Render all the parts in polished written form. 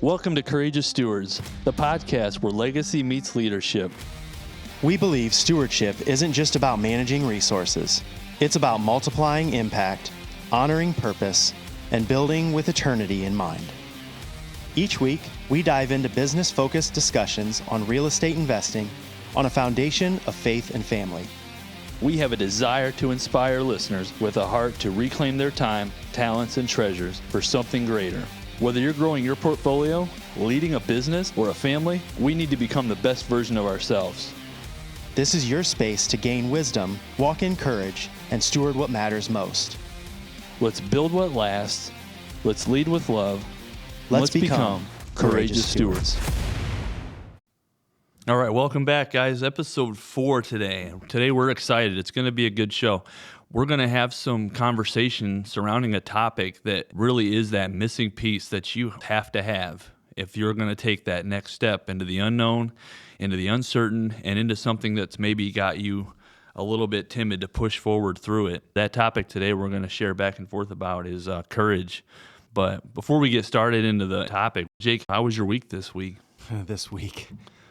Welcome to Courageous Stewards, the podcast where legacy meets leadership. We believe stewardship isn't just about managing resources. It's about multiplying impact, honoring purpose, and building with eternity in mind. Each week, we dive into business-focused discussions on real estate investing on a foundation of faith and family. We have a desire to inspire listeners with a heart to reclaim their time, talents, and treasures for something greater. Whether you're growing your portfolio, leading a business, or a family, we need to become the best version of ourselves. This is your space to gain wisdom, walk in courage, and steward what matters most. Let's build what lasts. Let's lead with love. Let's become courageous stewards. All right, welcome back, guys. Episode 4 today. Today we're excited. It's going to be a good show. We're going to have some conversation surrounding a topic that really is that missing piece that you have to have if you're going to take that next step into the unknown, into the uncertain, and into something that's maybe got you a little bit timid to push forward through it. That topic today we're going to share back and forth about is courage. But before we get started into the topic, Jake, how was your week this week?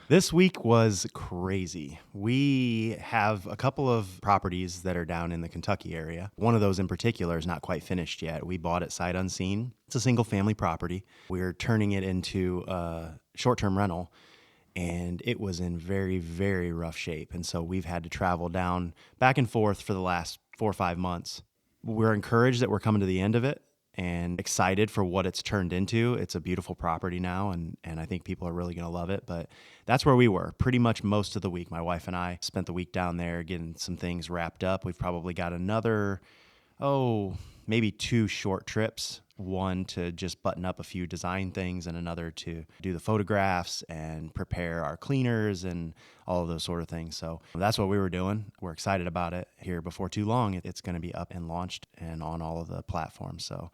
This week was crazy. We have a couple of properties that are down in the Kentucky area. One of those in particular is not quite finished yet. We bought it sight unseen. It's a single family property. We're turning it into a short-term rental, and it was in very, very rough shape. And so we've had to travel down back and forth for the last 4 or 5 months. We're encouraged that we're coming to the end of it and excited for what it's turned into. It's a beautiful property now, and I think people are really going to love it. But that's where we were pretty much most of the week. My wife and I spent the week down there getting some things wrapped up. We've probably got another, maybe 2 short trips. One to just button up a few design things, and another to do the photographs and prepare our cleaners and all of those sort of things. So that's what we were doing. We're excited about it. Here before too long, it's going to be up and launched and on all of the platforms. So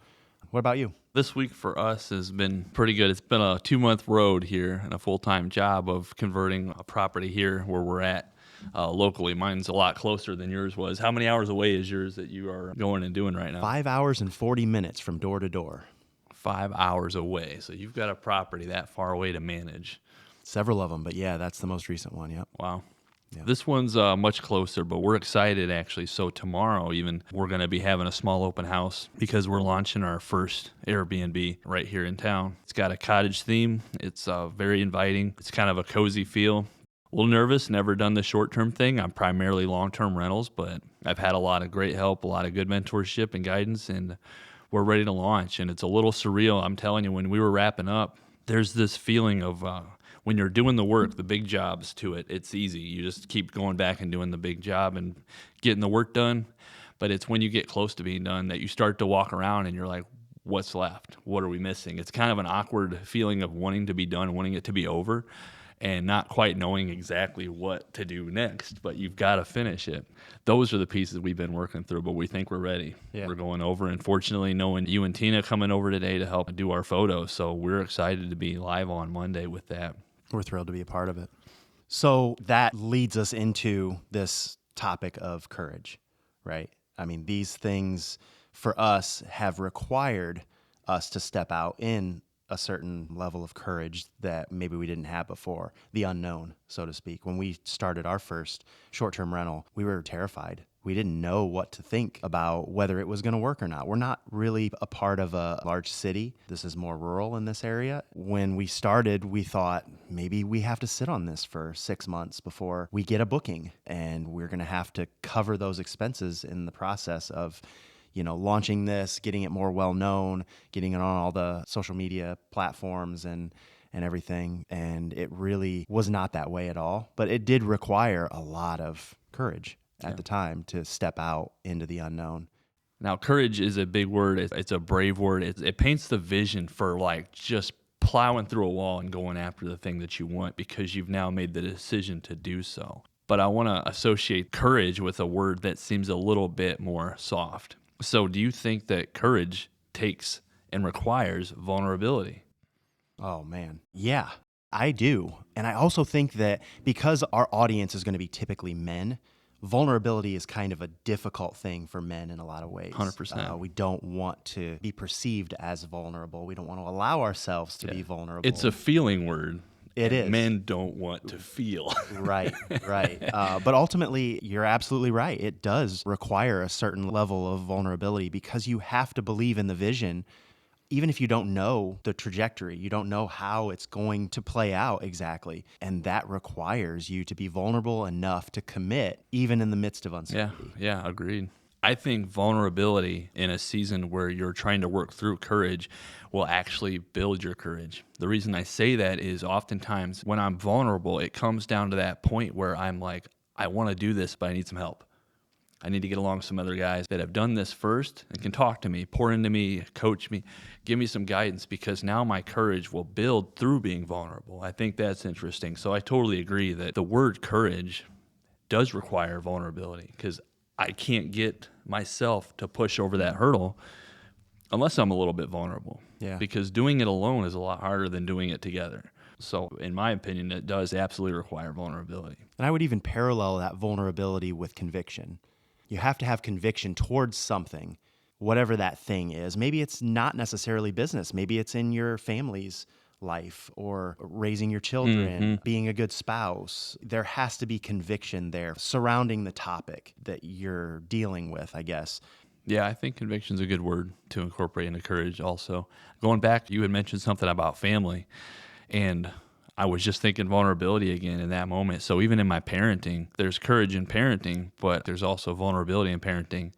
what about you? This week for us has been pretty good. It's been a 2-month road here and a full-time job of converting a property here where we're at. Locally. Mine's a lot closer than yours was. How many hours away is yours that you are going and doing right now? 5 hours and 40 minutes from door to door. 5 hours away. So you've got a property that far away to manage. Several of them, but yeah, that's the most recent one. Yep. Wow. Yeah. This one's much closer, but we're excited actually. So tomorrow even, we're going to be having a small open house because we're launching our first Airbnb right here in town. It's got a cottage theme. It's very inviting. It's kind of a cozy feel. A little nervous, never done the short-term thing. I'm primarily long-term rentals, but I've had a lot of great help, a lot of good mentorship and guidance, and we're ready to launch. And it's a little surreal. I'm telling you, when we were wrapping up, there's this feeling of when you're doing the work, the big jobs to it, it's easy. You just keep going back and doing the big job and getting the work done. But it's when you get close to being done that you start to walk around and you're like, what's left? What are we missing? It's kind of an awkward feeling of wanting to be done, wanting it to be over, and not quite knowing exactly what to do next, but you've got to finish it. Those are the pieces we've been working through, but we think we're ready. Yeah. We're going over, and fortunately, knowing you and Tina coming over today to help do our photos, so we're excited to be live on Monday with that. We're thrilled to be a part of it. So that leads us into this topic of courage, right? I mean, these things for us have required us to step out in a certain level of courage that maybe we didn't have before, the unknown, so to speak. When we started our first short-term rental, we were terrified. We didn't know what to think about whether it was going to work or not. We're not really a part of a large city. This is more rural in this area. When we started, we thought maybe we have to sit on this for 6 months before we get a booking, and we're going to have to cover those expenses in the process of launching this, getting it more well-known, getting it on all the social media platforms and everything. And it really was not that way at all. But it did require a lot of courage at the time to step out into the unknown. Now, courage is a big word. It's a brave word. It paints the vision for just plowing through a wall and going after the thing that you want because you've now made the decision to do so. But I want to associate courage with a word that seems a little bit more soft. So do you think that courage takes and requires vulnerability? Oh, man. Yeah, I do. And I also think that because our audience is going to be typically men, vulnerability is kind of a difficult thing for men in a lot of ways. 100%. We don't want to be perceived as vulnerable. We don't want to allow ourselves to be vulnerable. It's a feeling word. It and is. Men don't want to feel. Right. But ultimately, you're absolutely right. It does require a certain level of vulnerability because you have to believe in the vision, even if you don't know the trajectory, you don't know how it's going to play out exactly. And that requires you to be vulnerable enough to commit, even in the midst of uncertainty. Yeah, agreed. I think vulnerability in a season where you're trying to work through courage will actually build your courage. The reason I say that is oftentimes when I'm vulnerable, it comes down to that point where I'm like, I want to do this, but I need some help. I need to get along with some other guys that have done this first and can talk to me, pour into me, coach me, give me some guidance, because now my courage will build through being vulnerable. I think that's interesting. So I totally agree that the word courage does require vulnerability, because I can't get myself to push over that hurdle unless I'm a little bit vulnerable. Yeah. Because doing it alone is a lot harder than doing it together. So in my opinion, it does absolutely require vulnerability. And I would even parallel that vulnerability with conviction. You have to have conviction towards something, whatever that thing is. Maybe it's not necessarily business. Maybe it's in your family's life or raising your children, being a good spouse. There has to be conviction there surrounding the topic that you're dealing with, I guess. Yeah, I think conviction's a good word to incorporate into courage also. Going back, you had mentioned something about family, and I was just thinking vulnerability again in that moment. So even in my parenting, there's courage in parenting, but there's also vulnerability in parenting.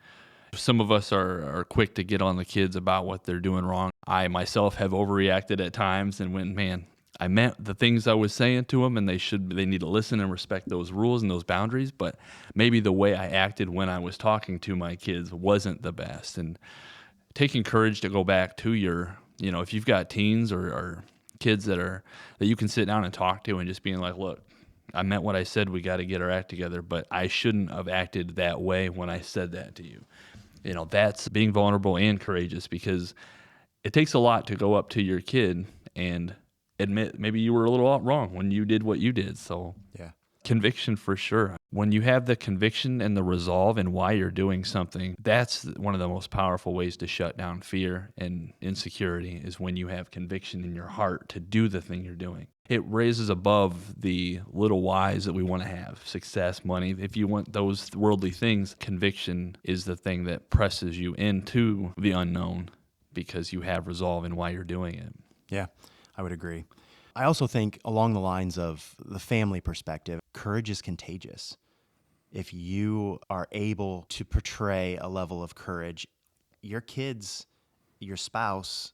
Some of us are quick to get on the kids about what they're doing wrong. I myself have overreacted at times, and when, man, I meant the things I was saying to them, and they need to listen and respect those rules and those boundaries, but maybe the way I acted when I was talking to my kids wasn't the best. And taking courage to go back to your, if you've got teens or kids that you can sit down and talk to, and just being like, look, I meant what I said, we got to get our act together, but I shouldn't have acted that way when I said that to you. That's being vulnerable and courageous, because it takes a lot to go up to your kid and admit maybe you were a little wrong when you did what you did. So Yeah. conviction for sure. When you have the conviction and the resolve in why you're doing something, that's one of the most powerful ways to shut down fear and insecurity, is when you have conviction in your heart to do the thing you're doing. It raises above the little whys that we want to have, success, money. If you want those worldly things, conviction is the thing that presses you into the unknown, because you have resolve in why you're doing it. Yeah, I would agree. I also think along the lines of the family perspective, courage is contagious. If you are able to portray a level of courage, your kids, your spouse,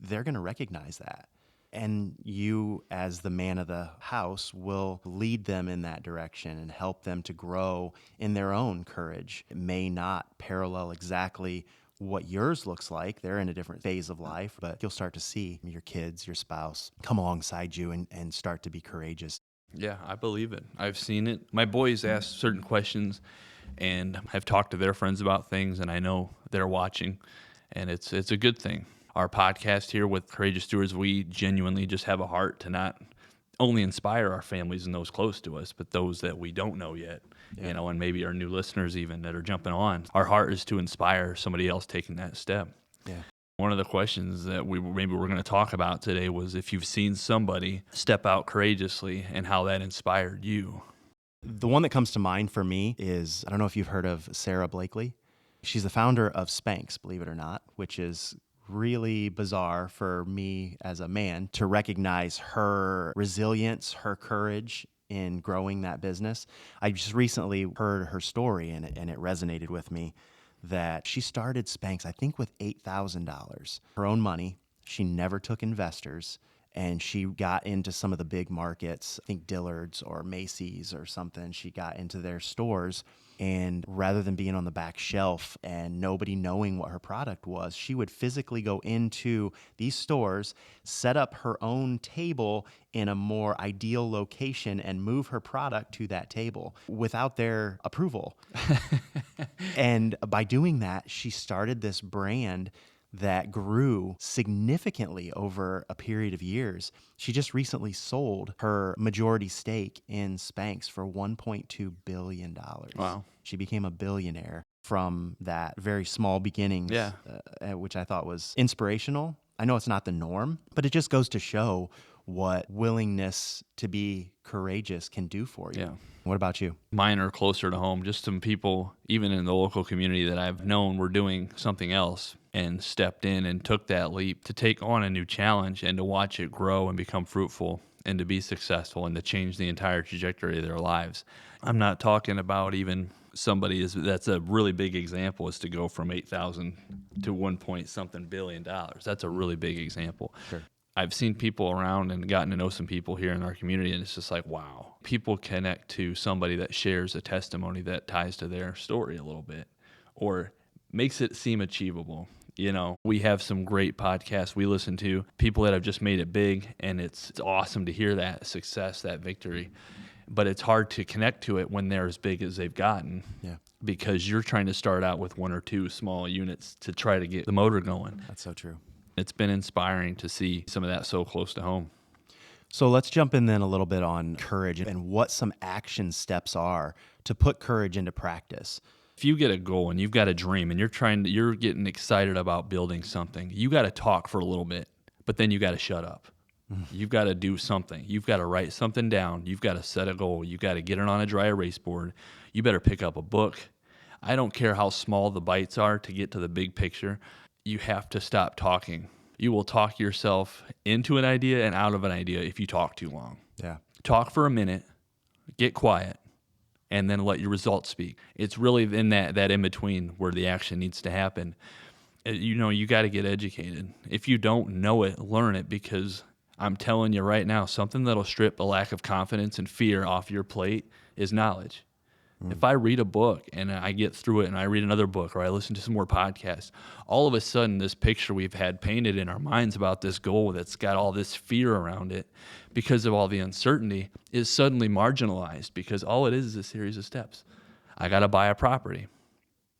they're going to recognize that. And you, as the man of the house, will lead them in that direction and help them to grow in their own courage. It may not parallel exactly what yours looks like. They're in a different phase of life, but you'll start to see your kids, your spouse come alongside you and start to be courageous. Yeah, I believe it. I've seen it. My boys ask certain questions, and I've talked to their friends about things, and I know they're watching, and it's a good thing. Our podcast here with Courageous Stewards, we genuinely just have a heart to not only inspire our families and those close to us, but those that we don't know yet, and maybe our new listeners even that are jumping on. Our heart is to inspire somebody else taking that step. Yeah. One of the questions that we're going to talk about today was if you've seen somebody step out courageously and how that inspired you. The one that comes to mind for me is, I don't know if you've heard of Sarah Blakely. She's the founder of Spanx, believe it or not, which is really bizarre for me as a man to recognize her resilience, her courage in growing that business. I just recently heard her story, and it resonated with me, that she started Spanx, I think, with $8,000, her own money. She never took investors, and she got into some of the big markets, I think Dillard's or Macy's or something. She got into their stores, and rather than being on the back shelf and nobody knowing what her product was, she would physically go into these stores, set up her own table in a more ideal location, and move her product to that table without their approval. And by doing that, she started this brand that grew significantly over a period of years. She just recently sold her majority stake in Spanx for $1.2 billion. Wow. She became a billionaire from that very small beginnings, Yeah. which I thought was inspirational. I know it's not the norm, but it just goes to show what willingness to be courageous can do for you. Yeah. What about you? Mine are closer to home. Just some people, even in the local community that I've known, were doing something else and stepped in and took that leap to take on a new challenge and to watch it grow and become fruitful and to be successful and to change the entire trajectory of their lives. I'm not talking about even somebody that's a really big example, is to go from 8,000 to 1 point something billion dollars. That's a really big example. Sure. I've seen people around and gotten to know some people here in our community, and it's just like, wow. People connect to somebody that shares a testimony that ties to their story a little bit or makes it seem achievable. We have some great podcasts we listen to, people that have just made it big, and it's awesome to hear that success, that victory. But it's hard to connect to it when they're as big as they've gotten. Yeah. Because you're trying to start out with 1 or 2 small units to try to get the motor going. That's so true. It's been inspiring to see some of that so close to home. So let's jump in then a little bit on courage and what some action steps are to put courage into practice. If you get a goal and you've got a dream and you're getting excited about building something, you got to talk for a little bit, but then you got to shut up. You've got to do something. You've got to write something down. You've got to set a goal. You've got to get it on a dry erase board. You better pick up a book. I don't care how small the bites are to get to the big picture. You have to stop talking. You will talk yourself into an idea and out of an idea if you talk too long. Yeah. Talk for a minute, get quiet, and then let your results speak. It's really in that in between where the action needs to happen. You got to get educated. If you don't know it, learn it, because I'm telling you right now, something that'll strip a lack of confidence and fear off your plate is knowledge. If I read a book and I get through it and I read another book or I listen to some more podcasts, all of a sudden this picture we've had painted in our minds about this goal that's got all this fear around it because of all the uncertainty is suddenly marginalized, because all it is a series of steps. I got to buy a property.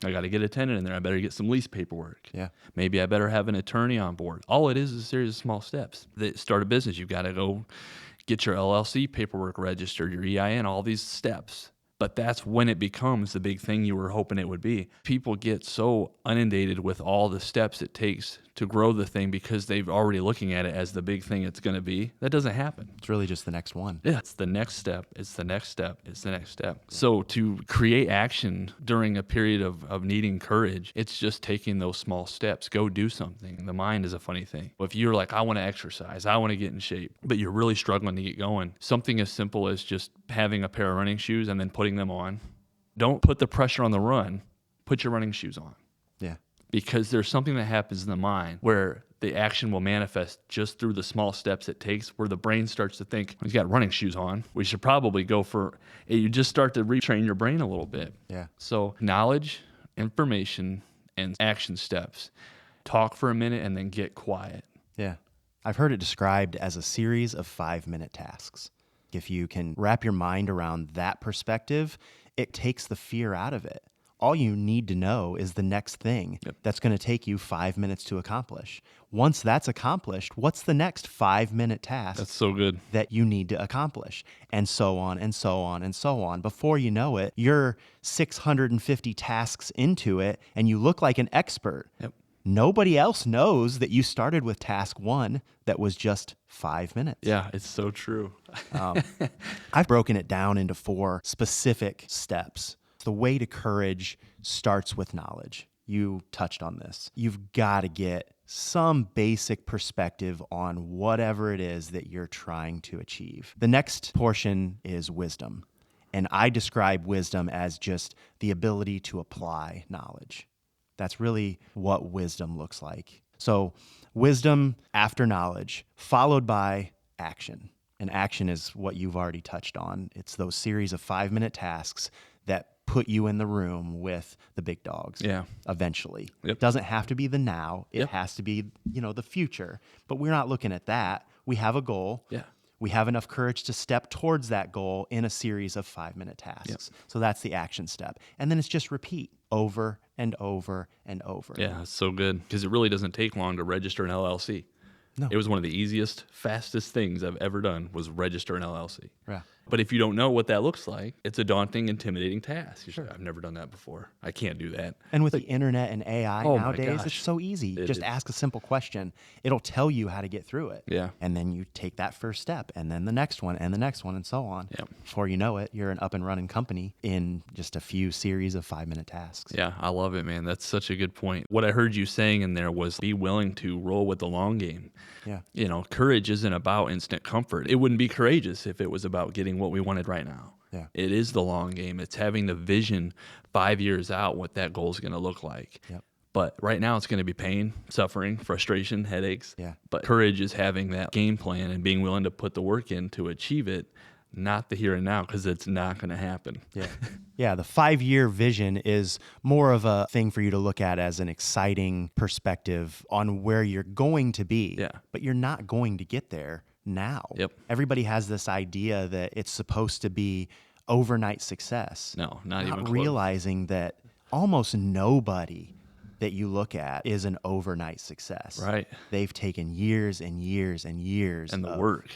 I got to get a tenant in there. I better get some lease paperwork. Yeah. Maybe I better have an attorney on board. All it is a series of small steps. Start a business. You've got to go get your LLC paperwork registered, your EIN, all these steps. But that's when it becomes the big thing you were hoping it would be. People get so inundated with all the steps it takes to grow the thing because they're already looking at it as the big thing it's going to be. That doesn't happen. It's really just the next one. Yeah, it's the next step. It's the next step. It's the next step. So to create action during a period of needing courage, it's just taking those small steps. Go do something. The mind is a funny thing. If you're like, I want to exercise, I want to get in shape, but you're really struggling to get going, something as simple as just having a pair of running shoes and then putting them on. Don't put the pressure on the run. Put your running shoes on. Yeah. Because there's something that happens in the mind where the action will manifest just through the small steps it takes, where the brain starts to think, he's got running shoes on, we should probably go for, you just start to retrain your brain a little bit. Yeah. So knowledge, information, and action steps. Talk for a minute and then get quiet. Yeah. I've heard it described as a series of 5-minute tasks. If you can wrap your mind around that perspective, it takes the fear out of it. All you need to know is the next thing that's going to take you 5 minutes to accomplish. Once that's accomplished, what's the next 5-minute task? That's so good. That you need to accomplish, and so on and so on and so on. Before you know it, you're 650 tasks into it, and you look like an expert. Yep. Nobody else knows that you started with task 1 that was just 5 minutes. Yeah, it's so true. I've broken it down into 4 specific steps. The way to courage starts with knowledge. You touched on this. You've got to get some basic perspective on whatever it is that you're trying to achieve. The next portion is wisdom. And I describe wisdom as just the ability to apply knowledge. That's really what wisdom looks like. So wisdom after knowledge, followed by action. And action is what you've already touched on. It's those series of 5-minute tasks that put you in the room with the big dogs. Yeah. Eventually. Yep. It doesn't have to be the now. It Yep. has to be, the future. But we're not looking at that. We have a goal. Yeah. We have enough courage to step towards that goal in a series of 5-minute tasks. Yep. So that's the action step. And then it's just repeat over and over and over. Yeah, it's so good because it really doesn't take long to register an LLC. No. It was one of the easiest, fastest things I've ever done was register an LLC. Yeah. But if you don't know what that looks like, it's a daunting, intimidating task. You're like, I've never done that before. I can't do that. And with the internet and AI Oh my nowadays, gosh. it's so easy. It Just is. ask a simple question. It'll tell you how to get through it. Yeah. And then you take that first step, and then the next one, and the next one, and so on. Yep. Before you know it, you're an up and running company in just a few series of 5-minute tasks. Yeah, I love it, man. That's such a good point. What I heard you saying in there was be willing to roll with the long game. Yeah. You know, courage isn't about instant comfort. It wouldn't be courageous if it was about getting what we wanted right now. Yeah. It is the long game. It's having the vision 5 years out what that goal is going to look like. Yep. But right now it's going to be pain, suffering, frustration, headaches. Yeah. But courage is having that game plan and being willing to put the work in to achieve it, not the here and now, because it's not going to happen. Yeah. Yeah. The 5-year vision is more of a thing for you to look at as an exciting perspective on where you're going to be. Yeah. But you're not going to get there now. Yep. Everybody has this idea that it's supposed to be overnight success. No, not even close. realizing that almost nobody that you look at is an overnight success. Right. They've taken years and years and years And the of, work.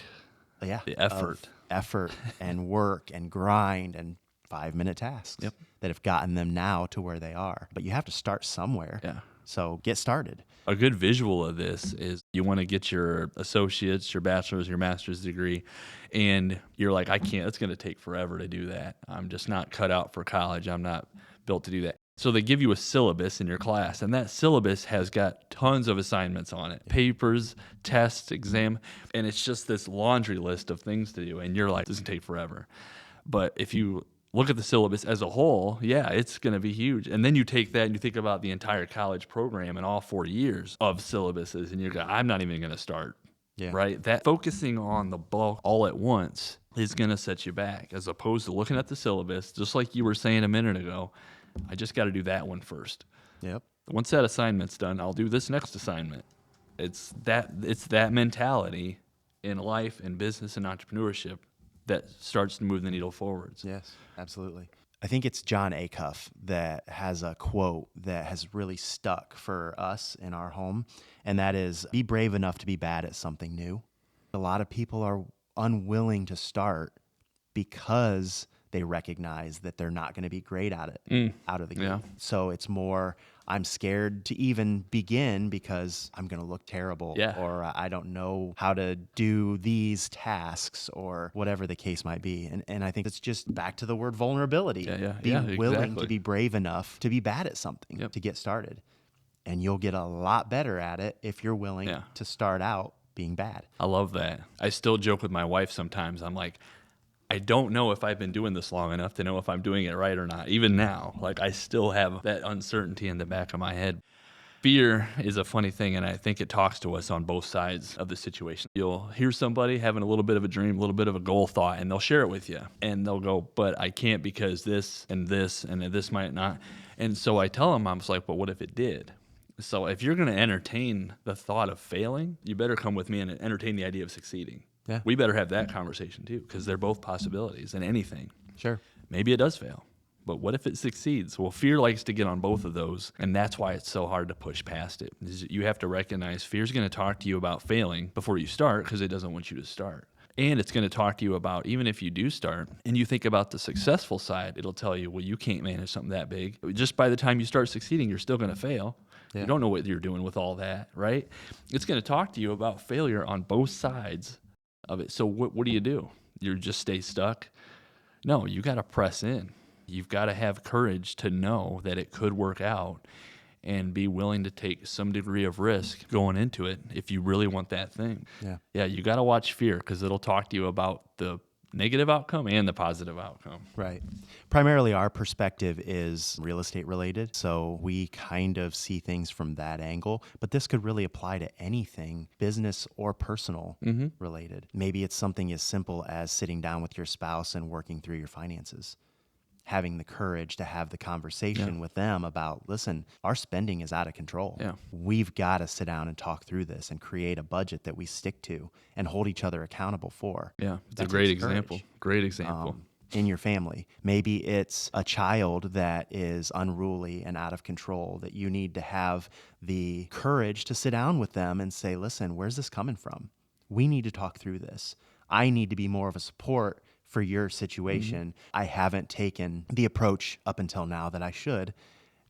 yeah, the effort. of effort and work and grind and 5-minute tasks Yep. that have gotten them now to where they are. But you have to start somewhere. Yeah. So get started. A good visual of this is you want to get your associates, your bachelor's, your master's degree, and you're like, I can't, it's going to take forever to do that. I'm just not cut out for college. I'm not built to do that. So they give you a syllabus in your class, and that syllabus has got tons of assignments on it, papers, tests, exam, and it's just this laundry list of things to do, and you're like, this is going to take forever. But if you look at the syllabus as a whole, yeah, it's going to be huge. And then you take that and you think about the entire college program and all 4 years of syllabuses, and you're going, I'm not even going to start. Yeah. Right? That focusing on the bulk all at once is going to set you back, as opposed to looking at the syllabus, just like you were saying a minute ago. I just got to do that one first. Yep. Once that assignment's done, I'll do this next assignment. It's that mentality in life and business and entrepreneurship that starts to move the needle forwards. Yes, absolutely. I think it's John Acuff that has a quote that has really stuck for us in our home, and that is, be brave enough to be bad at something new. A lot of people are unwilling to start because they recognize that they're not going to be great at it out of the gate. Yeah. So it's more, I'm scared to even begin because I'm going to look terrible, Yeah. or I don't know how to do these tasks, or whatever the case might be. And I think it's just back to the word vulnerability. Be willing exactly. to be brave enough to be bad at something, Yep. to get started. And you'll get a lot better at it if you're willing Yeah. to start out being bad. I love that. I still joke with my wife sometimes. I'm like, I don't know if I've been doing this long enough to know if I'm doing it right or not. Even now, like, I still have that uncertainty in the back of my head. Fear is a funny thing, and I think it talks to us on both sides of the situation. You'll hear somebody having a little bit of a dream, a little bit of a goal thought, and they'll share it with you. And they'll go, but I can't because this and this might not. And so I tell them, I'm just like, but what if it did? So if you're going to entertain the thought of failing, you better come with me and entertain the idea of succeeding. Yeah. We better have that conversation too, because they're both possibilities in anything. Sure. Maybe it does fail, but what if it succeeds? Well, fear likes to get on both of those, and that's why it's so hard to push past it. You have to recognize fear's going to talk to you about failing before you start, because it doesn't want you to start. And it's going to talk to you about, even if you do start and you think about the successful side, it'll tell you, well, you can't manage something that big. Just by the time you start succeeding, you're still going to fail. Yeah. You don't know what you're doing with all that, right? It's going to talk to you about failure on both sides of it. So what do? You just stay stuck? No, you got to press in. You've got to have courage to know that it could work out and be willing to take some degree of risk going into it if you really want that thing. Yeah, you got to watch fear, because it'll talk to you about the negative outcome and the positive outcome. Right. Primarily, our perspective is real estate related, so we kind of see things from that angle, but this could really apply to anything, business or personal related. Maybe it's something as simple as sitting down with your spouse and working through your finances. Having the courage to have the conversation with them about, listen, our spending is out of control. Yeah. We've got to sit down and talk through this and create a budget that we stick to and hold each other accountable for. Yeah, it's That a great takes courage. example. Great example. in your family. Maybe it's a child that is unruly and out of control that you need to have the courage to sit down with them and say, listen, where's this coming from? We need to talk through this. I need to be more of a support for your situation. I haven't taken the approach up until now that I should,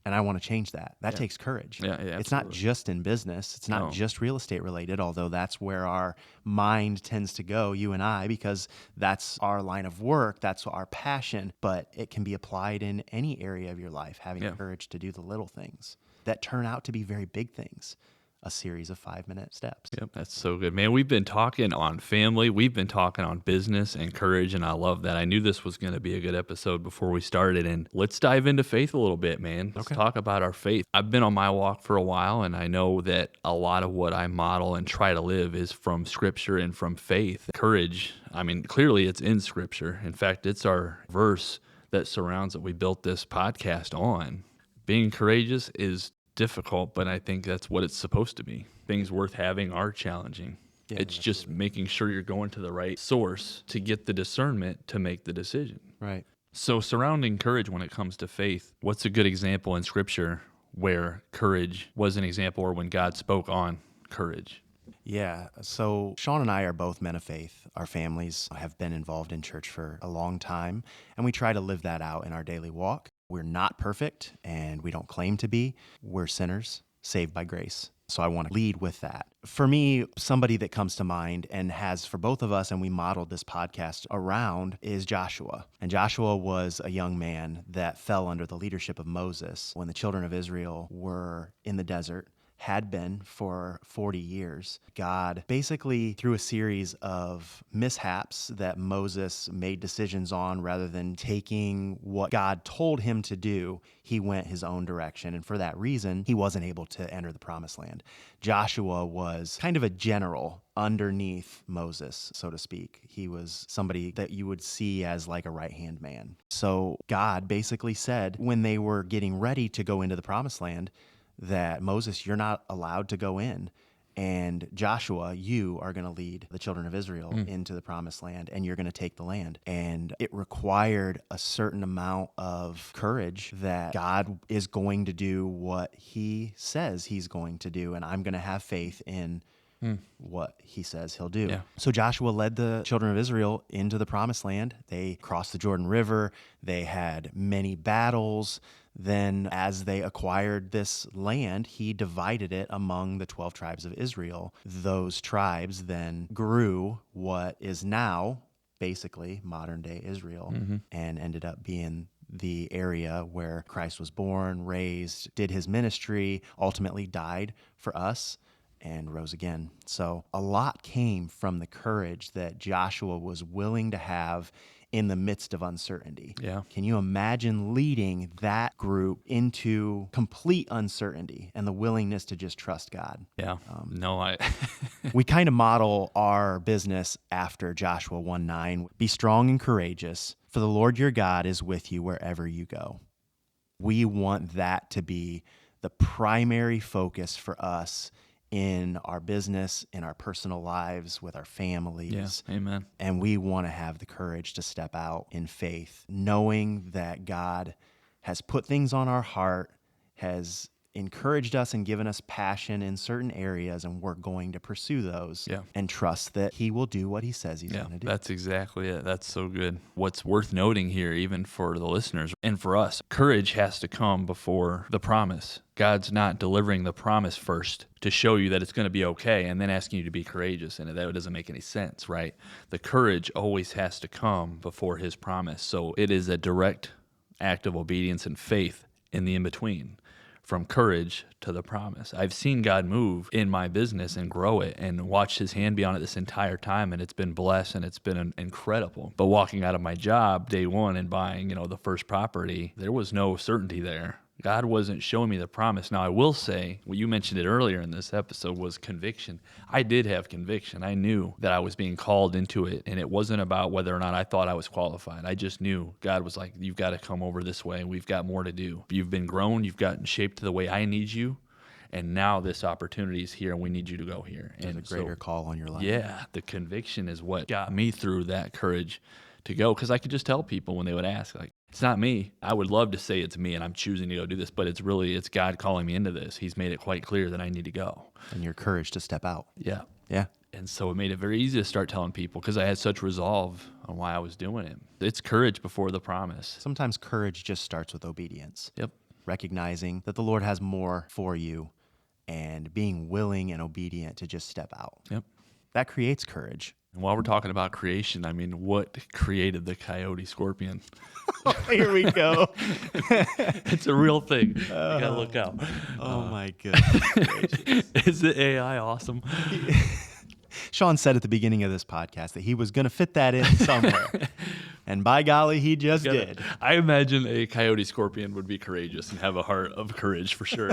and I want to change that. That takes courage. Yeah, It's not absolutely. just in business. It's not No. just real estate related, although that's where our mind tends to go, you and I, because that's our line of work. That's our passion. But it can be applied in any area of your life, having Yeah. courage to do the little things that turn out to be very big things. A series of 5-minute steps. Yep, that's so good, man. We've been talking on family, we've been talking on business and courage, and I love that. I knew this was going to be a good episode before we started, and let's dive into faith a little bit, man. Let's talk about our faith. I've been on my walk for a while, and I know that a lot of what I model and try to live is from Scripture and from faith. Courage, I mean, clearly it's in Scripture. In fact, it's our verse that surrounds that we built this podcast on. Being courageous is difficult, but I think that's what it's supposed to be. Things worth having are challenging. Yeah, it's just making sure you're going to the right source to get the discernment to make the decision. Right. So surrounding courage when it comes to faith, what's a good example in Scripture where courage was an example or when God spoke on courage? Yeah. So Sean and I are both men of faith. Our families have been involved in church for a long time, and we try to live that out in our daily walk. We're not perfect, and we don't claim to be. We're sinners saved by grace. So I want to lead with that. For me, somebody that comes to mind and has for both of us, and we modeled this podcast around, is Joshua. And Joshua was a young man that fell under the leadership of Moses when the children of Israel were in the desert, had been for 40 years. God basically, through a series of mishaps that Moses made decisions on rather than taking what God told him to do, he went his own direction. And for that reason, he wasn't able to enter the promised land. Joshua was kind of a general underneath Moses, so to speak. He was somebody that you would see as like a right-hand man. So God basically said when they were getting ready to go into the promised land, that Moses, you're not allowed to go in. And Joshua, you are going to lead the children of Israel into the promised land, and you're going to take the land. And it required a certain amount of courage that God is going to do what he says he's going to do. And I'm going to have faith in what he says he'll do. Yeah. So Joshua led the children of Israel into the promised land. They crossed the Jordan River. They had many battles. Then as they acquired this land, he divided it among the 12 tribes of Israel. Those tribes then grew what is now basically modern day Israel and ended up being the area where Christ was born, raised, did his ministry, ultimately died for us, and rose again. So a lot came from the courage that Joshua was willing to have in the midst of uncertainty. Yeah. Can you imagine leading that group into complete uncertainty and the willingness to just trust God? Yeah. No, I We kind of model our business after Joshua 1:9. Be strong and courageous, for the Lord your God is with you wherever you go. We want that to be the primary focus for us in our business, in our personal lives, with our families. Yeah, amen. And we want to have the courage to step out in faith, knowing that God has put things on our heart, has encouraged us and given us passion in certain areas, and we're going to pursue those and trust that he will do what he says he's going to do. That's exactly it. That's so good. What's worth noting here, even for the listeners and for us, courage has to come before the promise. God's not delivering the promise first to show you that it's going to be okay and then asking you to be courageous. And that doesn't make any sense, right? The courage always has to come before his promise. So it is a direct act of obedience and faith in the in-between, from courage to the promise. I've seen God move in my business and grow it and watched his hand be on it this entire time, and it's been blessed and it's been incredible. But walking out of my job day one and buying, the first property, there was no certainty there. God wasn't showing me the promise. Now, I will say, well, you mentioned it earlier in this episode, was conviction. I did have conviction. I knew that I was being called into it, and it wasn't about whether or not I thought I was qualified. I just knew God was like, you've got to come over this way. We've got more to do. You've been grown. You've gotten shaped to the way I need you, and now this opportunity is here, and we need you to go here. There's a greater call on your life. Yeah, the conviction is what got me through that courage to go, because I could just tell people when they would ask, like, it's not me. I would love to say it's me and I'm choosing to go do this, but it's God calling me into this. He's made it quite clear that I need to go. And your courage to step out. Yeah. Yeah. And so it made it very easy to start telling people because I had such resolve on why I was doing it. It's courage before the promise. Sometimes courage just starts with obedience. Yep. Recognizing that the Lord has more for you and being willing and obedient to just step out. Yep. That creates courage. And while we're talking about creation, I mean, what created the coyote scorpion? Here we go. It's a real thing. You gotta look out. Oh my goodness. Is it AI awesome? Sean said at the beginning of this podcast that he was going to fit that in somewhere. And by golly, he just did. I imagine a coyote scorpion would be courageous and have a heart of courage for sure.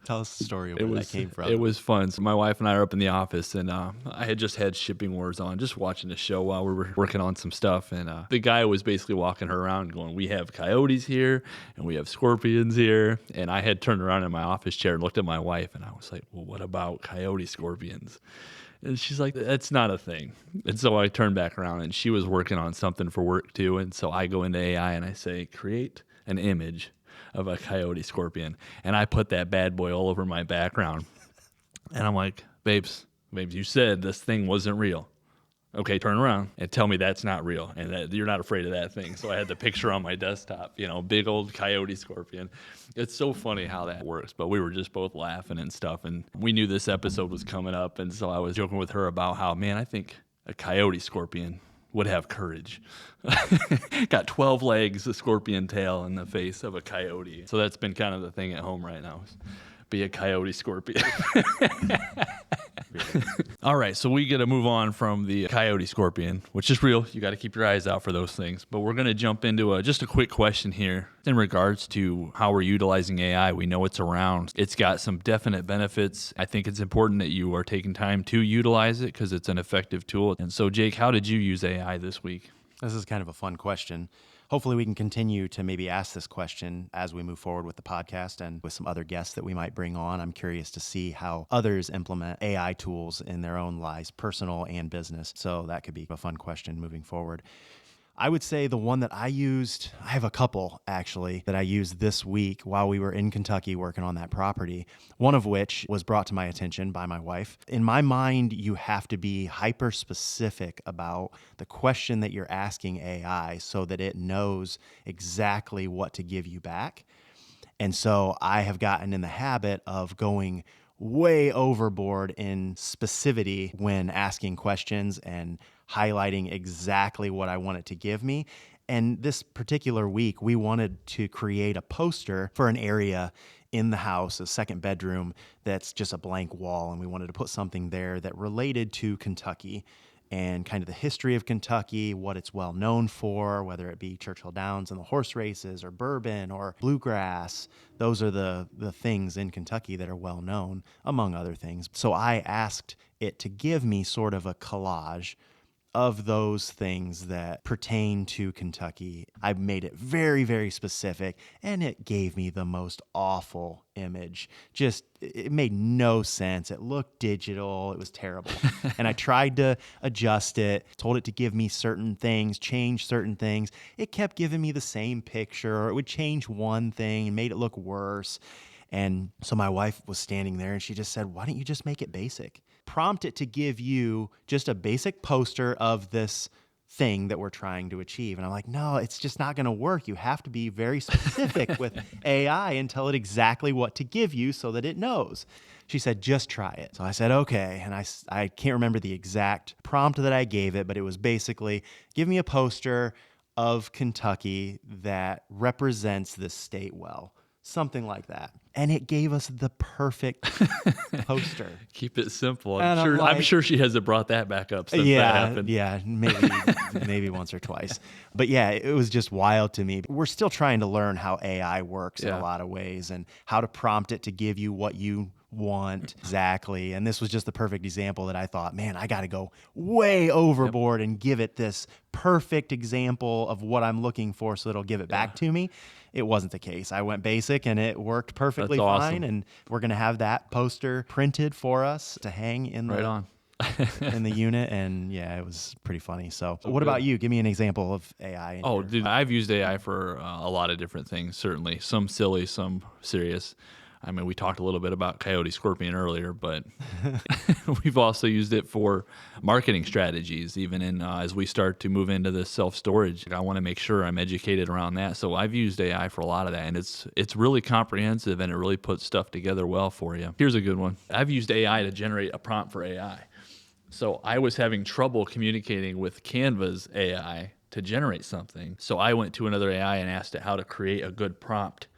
Tell us the story of where that came from. It was fun. So my wife and I are up in the office, and I had just had Shipping Wars on, just watching the show while we were working on some stuff. And the guy was basically walking her around going, we have coyotes here, and we have scorpions here. And I had turned around in my office chair and looked at my wife, and I was like, well, what about coyote scorpions? And she's like, that's not a thing. And so I turned back around, and she was working on something for work too. And so I go into AI and I say, create an image of a coyote scorpion. And I put that bad boy all over my background. And I'm like, babes, you said this thing wasn't real. Okay, turn around and tell me that's not real and that you're not afraid of that thing. So I had the picture on my desktop, big old coyote scorpion. It's so funny how that works, but we were just both laughing and stuff. And we knew this episode was coming up. And so I was joking with her about how, man, I think a coyote scorpion would have courage. Got 12 legs, a scorpion tail, and the face of a coyote. So that's been kind of the thing at home right now. Be a coyote scorpion. All right, so we got to move on from the coyote scorpion, which is real. You got to keep your eyes out for those things. But we're going to jump into just a quick question here in regards to how we're utilizing AI. We know it's around. It's got some definite benefits. I think it's important that you are taking time to utilize it because it's an effective tool. And so, Jake, how did you use AI this week? This is kind of a fun question. Hopefully we can continue to maybe ask this question as we move forward with the podcast and with some other guests that we might bring on. I'm curious to see how others implement AI tools in their own lives, personal and business. So that could be a fun question moving forward. I would say the one that I used, I have a couple actually that I used this week while we were in Kentucky working on that property, one of which was brought to my attention by my wife. In my mind, you have to be hyper specific about the question that you're asking AI so that it knows exactly what to give you back. And so I have gotten in the habit of going way overboard in specificity when asking questions and highlighting exactly what I want it to give me. And this particular week, we wanted to create a poster for an area in the house, a second bedroom that's just a blank wall. And we wanted to put something there that related to Kentucky and kind of the history of Kentucky, what it's well known for, whether it be Churchill Downs and the horse races or bourbon or bluegrass. Those are the things in Kentucky that are well known, among other things. So I asked it to give me sort of a collage of those things that pertain to Kentucky. I made it very, very specific, and it gave me the most awful image. It made no sense. It looked digital. It was terrible. And I tried to adjust it, told it to give me certain things, change certain things. It kept giving me the same picture, or it would change one thing and made it look worse. And so my wife was standing there and she just said, why don't you just make it basic? Prompt it to give you just a basic poster of this thing that we're trying to achieve. And I'm like, no, it's just not going to work. You have to be very specific with AI and tell it exactly what to give you so that it knows. She said, just try it. So I said, okay. And I can't remember the exact prompt that I gave it, but it was basically, give me a poster of Kentucky that represents this state well. Something like that. And it gave us the perfect poster. Keep it simple. And I'm sure she hasn't brought that back up since that happened. Yeah, maybe once or twice. But yeah, it was just wild to me. We're still trying to learn how AI works in a lot of ways and how to prompt it to give you what you want exactly. And this was just the perfect example that I thought, man, I got to go way overboard and give it this perfect example of what I'm looking for so it'll give it back to me. It wasn't the case. I went basic and it worked perfectly fine. And we're going to have that poster printed for us to hang in the in the unit, and yeah, it was pretty funny. So what about you? Give me an example of AI. Oh, dude, I've used AI for a lot of different things, certainly. Some silly, some serious. I mean, we talked a little bit about Coyote Scorpion earlier, but we've also used it for marketing strategies, even in as we start to move into this self-storage. I want to make sure I'm educated around that. So I've used AI for a lot of that, and it's really comprehensive, and it really puts stuff together well for you. Here's a good one. I've used AI to generate a prompt for AI. So I was having trouble communicating with Canva's AI to generate something. So I went to another AI and asked it how to create a good prompt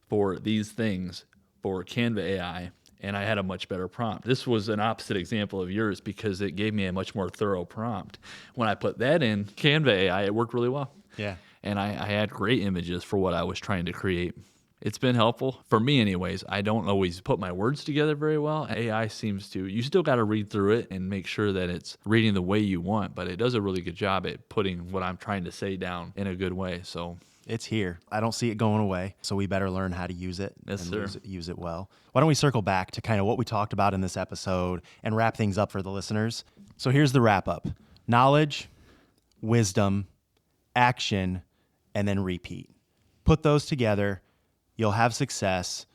for these things for Canva AI, and I had a much better prompt. This was an opposite example of yours because it gave me a much more thorough prompt. When I put that in Canva AI, it worked really well. Yeah. And I had great images for what I was trying to create. It's been helpful for me anyways. I don't always put my words together very well. AI seems to, you still got to read through it and make sure that it's reading the way you want, but it does a really good job at putting what I'm trying to say down in a good way. So it's here. I don't see it going away, so we better learn how to use it Yes, and sir. use it well. Why don't we circle back to kind of what we talked about in this episode and wrap things up for the listeners? So here's the wrap up. Knowledge, wisdom, action, and then repeat. Put those together. You'll have success.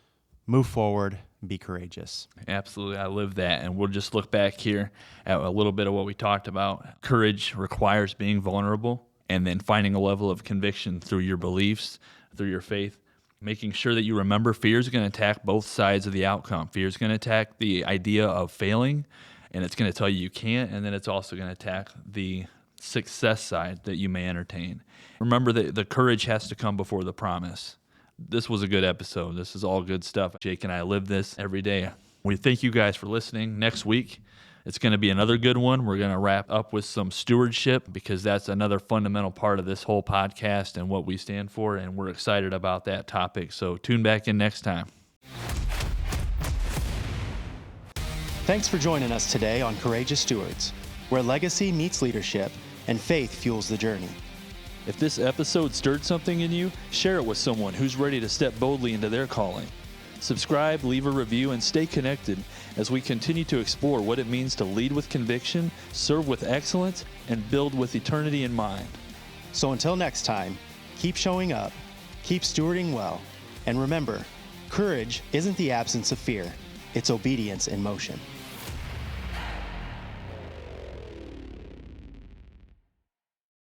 Move forward. Be courageous. Absolutely. I live that. And we'll just look back here at a little bit of what we talked about. Courage requires being vulnerable and then finding a level of conviction through your beliefs, through your faith. Making sure that you remember fear is going to attack both sides of the outcome. Fear is going to attack the idea of failing, and it's going to tell you you can't, and then it's also going to attack the success side that you may entertain. Remember that the courage has to come before the promise. This was a good episode. This is all good stuff. Jake and I live this every day. We thank you guys for listening. Next week, it's going to be another good one. We're going to wrap up with some stewardship because that's another fundamental part of this whole podcast and what we stand for, and we're excited about that topic. So tune back in next time. Thanks for joining us today on Courageous Stewards, where legacy meets leadership and faith fuels the journey. If this episode stirred something in you, share it with someone who's ready to step boldly into their calling. Subscribe, leave a review, and stay connected as we continue to explore what it means to lead with conviction, serve with excellence, and build with eternity in mind. So until next time, keep showing up, keep stewarding well, and remember, courage isn't the absence of fear, it's obedience in motion.